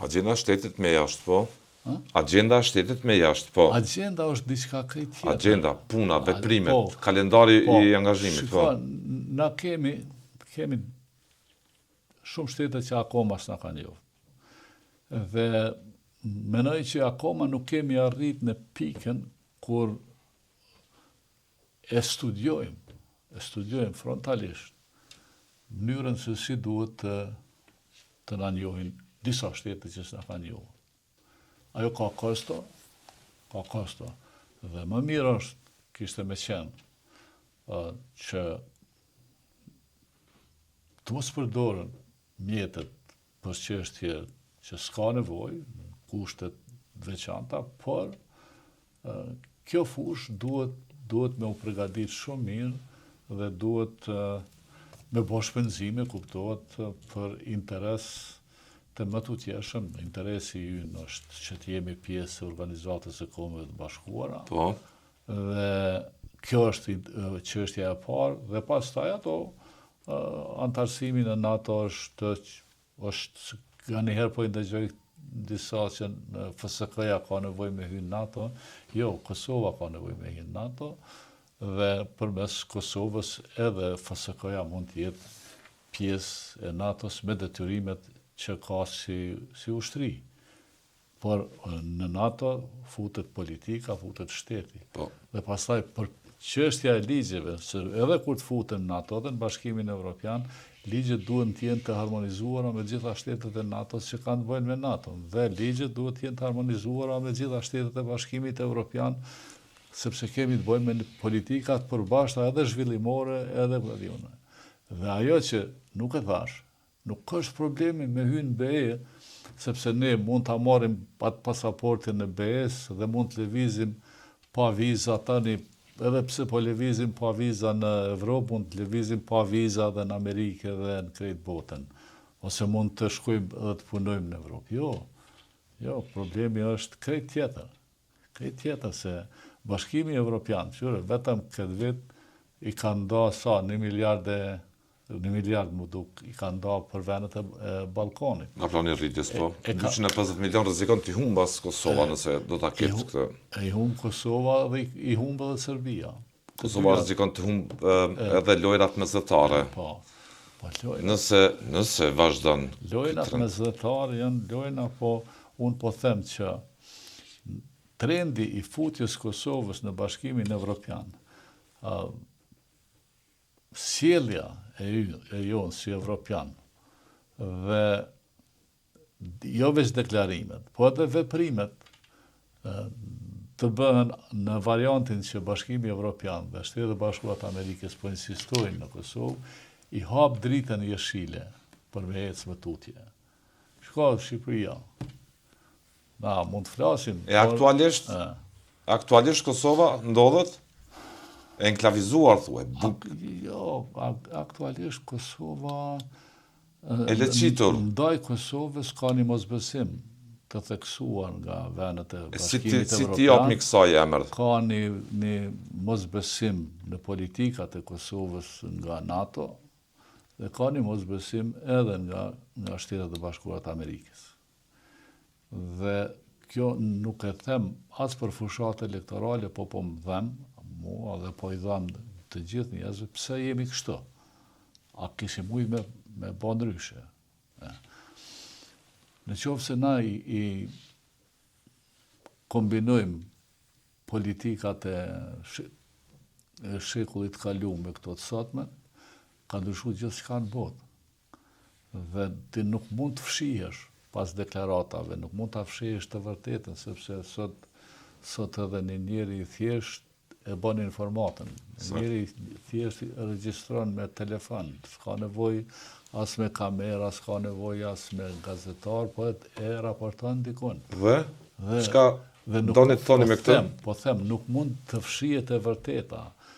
Agjenda shtetit me jashtë, po? Agjenda shtetit me jashtë, po? Agjenda është diçka krejt tjetër. Agenda, puna, veprimet, kalendari i angazhimit, po? Na kemi shumë shtete që akoma s'na kanë njohur. Dhe menoj që akoma nuk kemi arrit në pikën kur e studiojmë frontalisht mënyrën se si duhet të na njohin disa shtete që s'na kanë njohur. Ajo ka kosto. Dhe më mirë është kishte me qenë që të mos përdoren mjetet për çështje që s'ka nevojë, kushtet veçanta, por kjo fushë duhet me u përgatitur shumë mirë dhe duhet me bo shpenzime, kuptohet, për interes të më të tjeshëm. Interesi ynë është që të jemi pjesë e Organizatës së Kombeve të Bashkuara. Po. Dhe kjo është çështja e parë, dhe pastaj ato antarësimi në NATO është nga një herë po i ndëgjoj disa që në FSK-ja ka nevojë me hyrë në NATO. Jo, Kosova ka nevojë me hyrë në NATO, dhe përmes Kosovës edhe FSK-ja mund të jetë pjesë e NATO-s me detyrimet që ka si ushtri. Por në NATO futet politika, futet shteti. Po. Dhe pastaj për çështja e ligjeve, se edhe kur të futen në NATO dhe në Bashkimin Evropian, ligjet duhen të jenë të harmonizuara me gjitha shtetet e NATO-s që kanë të bëjnë me NATO. Dhe ligjet duhet të jenë të harmonizuara me gjitha shtetet e Bashkimit Evropian, sepse kemi të bëjmë me politikat përbashkëta edhe zhvillimore, edhe vladionore. Dhe ajo që nuk e thash, nuk është problemi me hyrë në BE, sepse ne mund ta marrim atë pasaportin në BE-s dhe mund të lëvizim pa viza tani, edhe pse po lëvizim pa viza në Evropë, mund të lëvizim pa viza edhe në Amerikë dhe në krejt botën. Ose mund të shkojmë edhe të punojmë në Evropë. Jo, problemi është krejt tjetër, se Bashkimi Evropian, vetëm këtë vit i kanë nda sa 1 miliard më duk i kanë nda për vendet e Ballkanit. Nga plani rritjes, po. 250 milion rrezikon të humbas Kosova nëse do ta ketë këtë. I humb Kosova dhe i humb edhe Serbia. Kosova rrezikon të humb edhe lojrat mesdhetare. Po, Nëse vazhdon. Lojrat mesdhetare janë lojna, po unë po them që trendi i futjes Kosovës në Bashkimin Evropian, sjellja e jonë si Evropian, dhe jo veç deklarimet, po edhe veprimet të bëhen në variantin që Bashkimi Evropian dhe Shtetet e Bashkuara të Amerikës po insistojnë në Kosovë, i hap dritën jeshile për me ecë me tutje. Shko Shqipëria. Na, mund të flasim. Aktualisht Kosova ndodhet enklavizuar, thuaj. Jo, aktualisht Kosova e leqitur. Ndaj Kosovës ka një mosbesim të theksuar nga vendet e Bashkimit Evropian. Si ti japni kësaj emër? Ka një mosbesim në politikat e Kosovës nga NATO, dhe ka një mosbesim edhe nga Shtetet e Bashkuara të Amerikës. Dhe kjo nuk e them as për fushat elektorale, po më them mua dhe po i them të gjithë njerëzve pse jemi kështu. A kishim mujt me bë ndryshe. Në qoftë se na i kombinojmë politikat e shekullit kaluar me këto të sotme, ka ndryshuar gjithçka në botë. Dhe ti nuk mund të fshihesh pas deklaratave, nuk mund ta fshihesh të vërtetën, sepse sot edhe një njeri i thjesht e bën informatën. Njeri thjesht regjistron me telefon, s'ka nevojë as me kamera, s'ka nevojë as me gazetar, po e raporton dikun. Dhe çka doni të thoni me këtë? Po them, nuk mund të fshihet e vërteta.